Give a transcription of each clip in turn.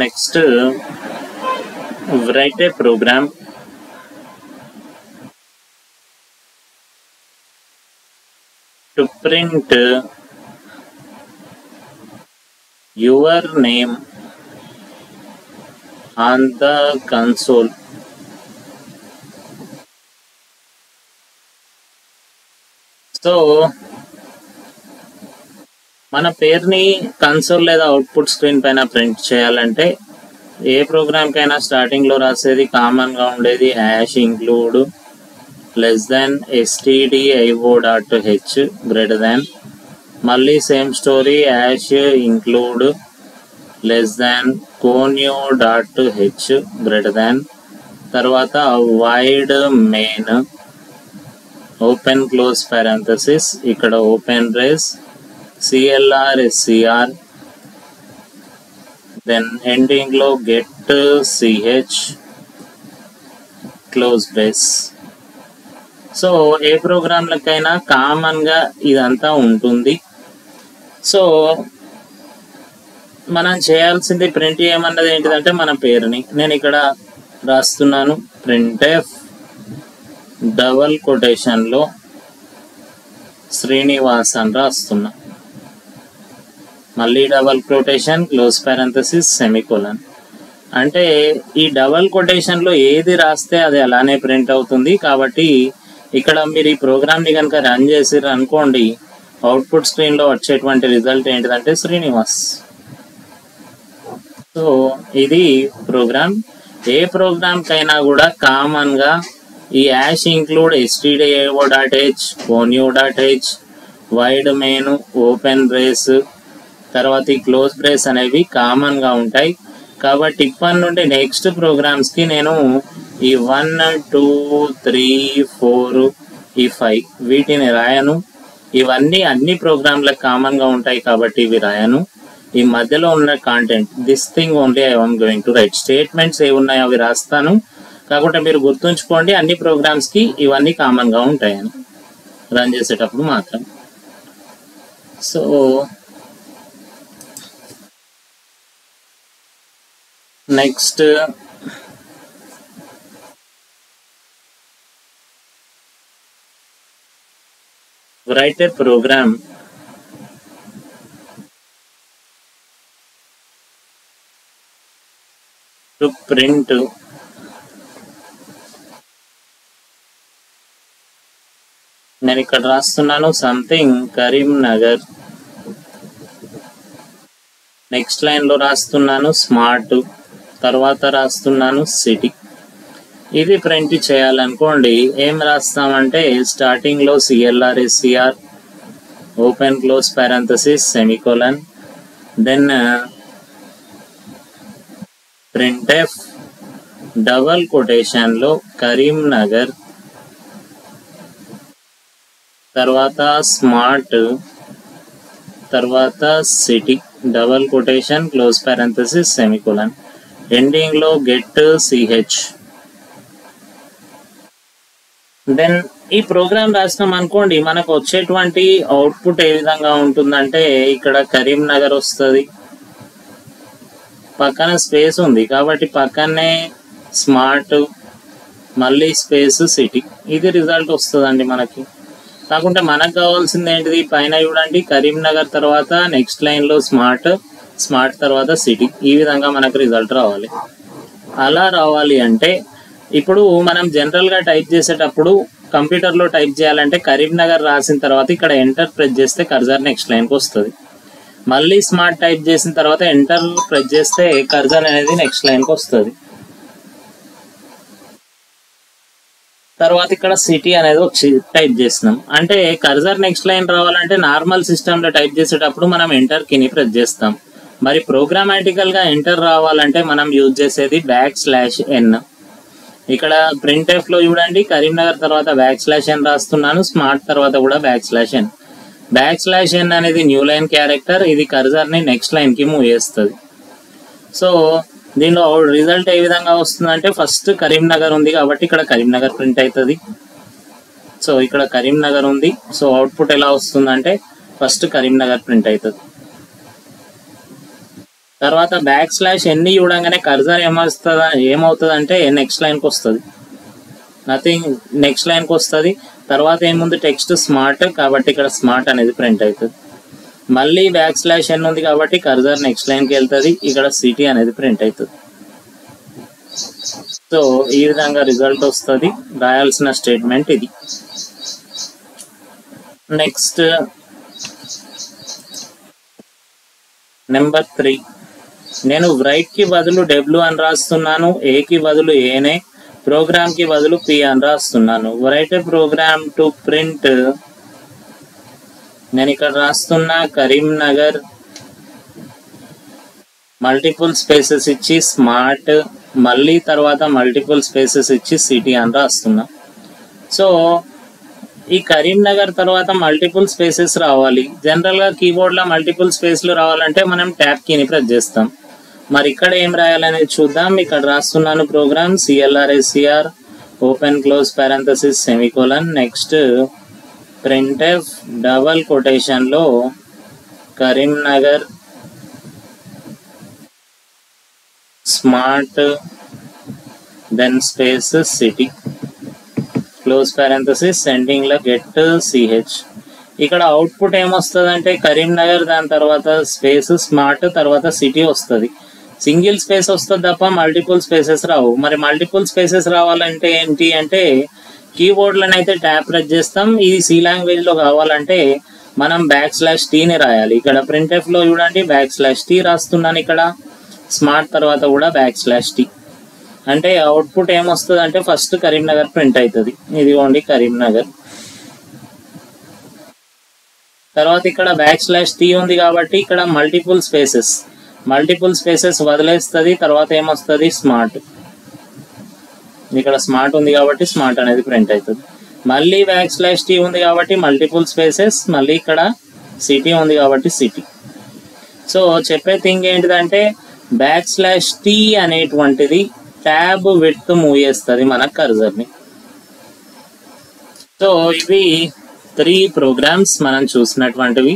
Next, write a program to print your name on the console. So మన పేరుని console లేదా output screen పైన print చేయాలంటే ఏ ప్రోగ్రామ్కైనా స్టార్టింగ్లో రాసేది కామన్గా ఉండేది #include >stdio.h గ్రేటర్ దాన్, మళ్ళీ same story #include >conio.h greater than, తర్వాత void main open close parenthesis, ఇక్కడ open brace CLR SCR, then ఎండింగ్లో get CH close brace. So ఏ ప్రోగ్రాంలకైనా కామన్గా ఇదంతా ఉంటుంది. సో మనం చేయాల్సింది ప్రింట్ చేయమన్నది ఏంటిదంటే మన పేరుని. నేను ఇక్కడ రాస్తున్నాను printf డబల్ కొటేషన్లో శ్రీనివాస్ అని రాస్తున్నా, మళ్ళీ double quotation close parenthesis semicolon. అంటే ఈ డబల్ కొటేషన్లో ఏది రాస్తే అది అలానే ప్రింట్ అవుతుంది. కాబట్టి ఇక్కడ మీరు ఈ ప్రోగ్రామ్ని కనుక రన్ చేసిర్రు అనుకోండి, అవుట్పుట్ స్క్రీన్లో వచ్చేటువంటి రిజల్ట్ ఏంటిదంటే శ్రీనివాస్. సో ఇది ప్రోగ్రామ్. ఏ ప్రోగ్రామ్కైనా కూడా కామన్గా ఈ #include stdio.h conio.h wide main open brace తర్వాత ఈ క్లోజ్ బ్రేస్ అనేవి కామన్గా ఉంటాయి. కాబట్టి ఇప్పటి నుండి నెక్స్ట్ ప్రోగ్రామ్స్కి నేను ఈ 1 2 3 4 ఈ 5 వీటిని రాయను. ఇవన్నీ అన్ని ప్రోగ్రాంలకు కామన్గా ఉంటాయి కాబట్టి ఇవి రాయను. ఈ మధ్యలో ఉన్న content this thing only I am going to write. Statements ఏ ఉన్నాయో అవి రాస్తాను. కాకుండా మీరు గుర్తుంచుకోండి అన్ని ప్రోగ్రామ్స్కి ఇవన్నీ కామన్గా ఉంటాయని రన్ చేసేటప్పుడు మాత్రం. So next write a program to print నేను ఇక్కడ రాస్తున్నాను సంథింగ్ కరీంనగర్. నెక్స్ట్ లైన్లో రాస్తున్నాను స్మార్ట్, తర్వాత రాస్తున్నాను సిటీ. ఇది ప్రింట్ చేయాలనుకోండి ఏం రాస్తామంటే స్టార్టింగ్లో CLR SCR open close parenthesis semicolon, then printf double కొటేషన్లో కరీంనగర్, తర్వాత స్మార్ట్, తర్వాత city double quotation close parenthesis semicolon, ఎండింగ్లో గెట్ CH. దెన్ ఈ ప్రోగ్రామ్ రాసినాం అనుకోండి మనకు వచ్చేటువంటి అవుట్పుట్ ఏ విధంగా ఉంటుందంటే ఇక్కడ కరీంనగర్ వస్తుంది, పక్కన స్పేస్ ఉంది కాబట్టి పక్కనే స్మార్ట్ మళ్ళీ స్పేస్ సిటీ, ఇది రిజల్ట్ వస్తుందండి మనకి. కాకుంటే మనకు కావాల్సింది ఏంటిది పైన చూడండి కరీంనగర్ తర్వాత నెక్స్ట్ లైన్లో స్మార్ట్, స్మార్ట్ తర్వాత సిటీ, ఈ విధంగా మనకు రిజల్ట్ రావాలి. అలా రావాలి అంటే ఇప్పుడు మనం జనరల్గా టైప్ చేసేటప్పుడు కంప్యూటర్లో టైప్ చేయాలంటే కరీంనగర్ రాసిన తర్వాత ఇక్కడ ఎంటర్ ప్రెస్ చేస్తే కర్జర్ నెక్స్ట్ లైన్కి వస్తుంది. మళ్ళీ స్మార్ట్ టైప్ చేసిన తర్వాత ఎంటర్ ప్రెస్ చేస్తే కర్జర్ అనేది నెక్స్ట్ లైన్కి వస్తుంది. తర్వాత ఇక్కడ సిటీ అనేది వచ్చి టైప్ చేసినాం అంటే కర్జర్ నెక్స్ట్ లైన్ రావాలంటే నార్మల్ సిస్టంలో టైప్ చేసేటప్పుడు మనం ఎంటర్ కీని ప్రెస్ చేస్తాం. మరి ప్రోగ్రామాటికల్గా ఎంటర్ రావాలంటే మనం యూజ్ చేసేది \n. ఇక్కడ printf-లో చూడండి కరీంనగర్ తర్వాత \n రాస్తున్నాను, స్మార్ట్ తర్వాత కూడా \n. \n అనేది న్యూ లైన్ క్యారెక్టర్, ఇది కర్జర్ని నెక్స్ట్ లైన్కి మూవ్ చేస్తుంది. సో దీనిలో రిజల్ట్ ఏ విధంగా వస్తుందంటే ఫస్ట్ కరీంనగర్ ఉంది కాబట్టి ఇక్కడ కరీంనగర్ ప్రింట్ అవుతుంది. సో ఇక్కడ కరీంనగర్ ఉంది, సో అవుట్పుట్ ఎలా వస్తుందంటే ఫస్ట్ కరీంనగర్ ప్రింట్ అవుతుంది. తర్వాత \n చూడంగానే కర్సర్ ఏమవుతుంది నెక్స్ట్ లైన్కి వస్తుంది, నథింగ్, నెక్స్ట్ లైన్కి వస్తుంది. తర్వాత ఏముంది, టెక్స్ట్ స్మార్ట్, కాబట్టి ఇక్కడ స్మార్ట్ అనేది ప్రింట్ అవుతుంది. మళ్ళీ \n ఉంది కాబట్టి కర్సర్ నెక్స్ట్ లైన్కి వెళ్తుంది, ఇక్కడ సిటీ అనేది ప్రింట్ అవుతుంది. సో ఈ విధంగా రిజల్ట్ వస్తుంది. రాయాల్సిన స్టేట్మెంట్ ఇది. నెక్స్ట్ నెంబర్ 3, నేను రైట్ కి బదులు W అని రాస్తున్నాను, A కి బదులు Aనే, ప్రోగ్రామ్ కి బదులు P అని రాస్తున్నాను. Write a program to print, నేను ఇక్కడ రాస్తున్నా కరీంనగర్, మల్టిపుల్ స్పేసెస్ ఇచ్చి స్మార్ట్, మళ్ళీ తర్వాత మల్టిపుల్ స్పేసెస్ ఇచ్చి సిటీ అని రాస్తున్నా. సో ఈ కరీంనగర్ తర్వాత మల్టిపుల్ స్పేసెస్ రావాలి. జనరల్ గా కీబోర్డ్ లో మల్టిపుల్ స్పేస్లు రావాలంటే మనం ట్యాబ్ కీని ప్రెస్ చేస్తాం. మరి ఇక్కడ ఏం రాయాలనేది చూద్దాం. ఇక్కడ రాస్తున్నాను program CLRSCR open close parenthesis semicolon, next printf double quotation లో Karimnagar smart then space city close parenthesis ending లో గెట్ CH. ఇక్కడ అవుట్పుట్ ఏమొస్తుంది కరీంనగర్, దాని తర్వాత స్పేస్ స్మార్ట్, తర్వాత సిటీ వస్తుంది. సింగిల్ స్పేస్ వస్తుంది తప్ప మల్టిపుల్ స్పేసెస్ రావు. మరి మల్టిపుల్ స్పేసెస్ రావాలంటే ఏంటి అంటే కీబోర్డ్లోనైతే ట్యాబ్ ప్రెస్ చేస్తాం. ఈ C లాంగ్వేజ్ లో కావాలంటే మనం \T రాయాలి. ఇక్కడ ప్రింట్ఎఫ్ లో చూడండి \T రాస్తున్నాను. ఇక్కడ స్మార్ట్ తర్వాత కూడా \T. అంటే అవుట్పుట్ ఏమొస్తుంది ఫస్ట్ కరీంనగర్ ప్రింట్ అవుతుంది. ఇదిగోండి కరీంనగర్. తర్వాత ఇక్కడ \T ఉంది కాబట్టి ఇక్కడ మల్టిపుల్ స్పేసెస్ వదిలేస్తుంది. తర్వాత ఏమొస్తుంది స్మార్ట్, ఇక్కడ స్మార్ట్ ఉంది కాబట్టి స్మార్ట్ అనేది ప్రింట్ అవుతుంది. మళ్ళీ \T ఉంది కాబట్టి మల్టిపుల్ స్పేసెస్, మళ్ళీ ఇక్కడ సిటీ ఉంది కాబట్టి సిటీ. సో చెప్పే థింగ్ ఏంటిదంటే \T అనేటువంటిది ట్యాబ్ విడ్త్ మూవ్ చేస్తుంది మన కర్సర్ని. సో ఇవి 3 ప్రోగ్రామ్స్ మనం చూసినటువంటివి.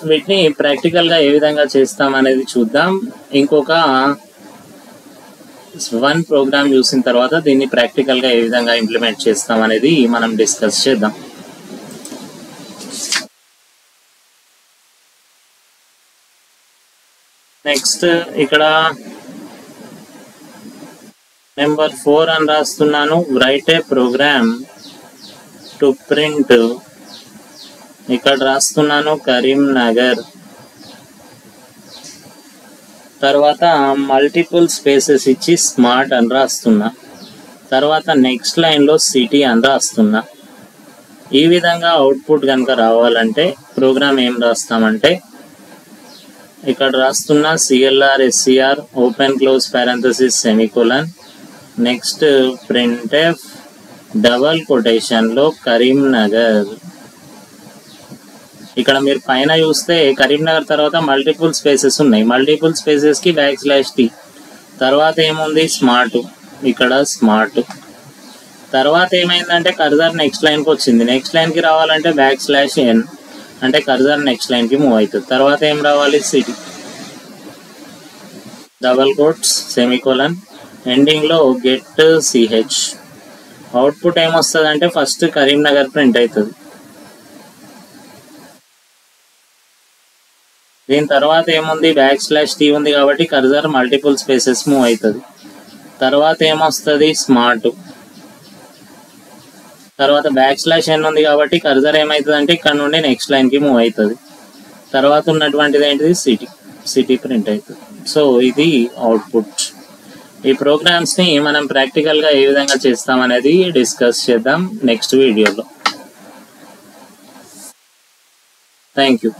వీటిని ప్రాక్టికల్ గా ఏ విధంగా చేస్తాం అనేది చూద్దాం. ఇంకొక 1 ప్రోగ్రామ్ చూసిన తర్వాత దీన్ని ప్రాక్టికల్ గా ఏ విధంగా ఇంప్లిమెంట్ చేస్తాం అనేది మనం డిస్కస్ చేద్దాం. నెక్స్ట్ ఇక్కడ నెంబర్ 4 అని రాస్తున్నాను. Write a program to print, ఇక్కడ రాస్తున్నాను కరీంనగర్, తర్వాత మల్టిపుల్ స్పేసెస్ ఇచ్చి స్మార్ట్ అని రాస్తున్నా, తర్వాత నెక్స్ట్ లైన్ లో సిటీ అని రాస్తున్నా. ఈ విధంగా అవుట్పుట్ కనుక రావాలంటే ప్రోగ్రామ్ ఏం రాస్తామంటే ఇక్కడ రాస్తున్నా CLRSCR open close parenthesis semicolon, next printf double quotation లో కరీంనగర్. ఇక్కడ మీరు పైన చూస్తే కరీంనగర్ తర్వాత మల్టిపుల్ స్పేసెస్ ఉన్నాయి. మల్టిపుల్ స్పేసెస్ కి \T, తర్వాత ఏముంది స్మార్ట్, ఇక్కడ స్మార్ట్. తర్వాత ఏమైందంటే కర్సర్ నెక్స్ట్ లైన్ కి వచ్చింది. నెక్స్ట్ లైన్ కి రావాలంటే \n అంటే కర్సర్ నెక్స్ట్ లైన్ కి మూవ్ అవుతుంది. తర్వాత ఏం రావాలి city, double quotes semicolon, ending లో గెట్ CH. అవుట్పుట్ ఏమొస్తుంది ఫస్ట్ కరీంనగర్ ప్రింట్ అవుతుంది. దీని తర్వాత ఏముంది \T ఉంది కాబట్టి కర్సర్ మల్టిపుల్ స్పేసెస్ మూవ్ అవుతుంది. తర్వాత ఏమొస్తుంది స్మార్ట్, తర్వాత \n ఉంది కాబట్టి కర్సర్ ఏమవుతుంది ఇక్కడ నుండి నెక్స్ట్ లైన్ కి మూవ్ అవుతుంది. తర్వాత ఉన్నటువంటిది ఏంటిది సిటీ ప్రింట్ అవుతుంది. సో ఇది అవుట్పుట్. ఈ ప్రోగ్రామ్స్ ని మనం ప్రాక్టికల్ గా ఏ విధంగా చేస్తాం అనేది డిస్కస్ చేద్దాం నెక్స్ట్ వీడియోలో. Thank you.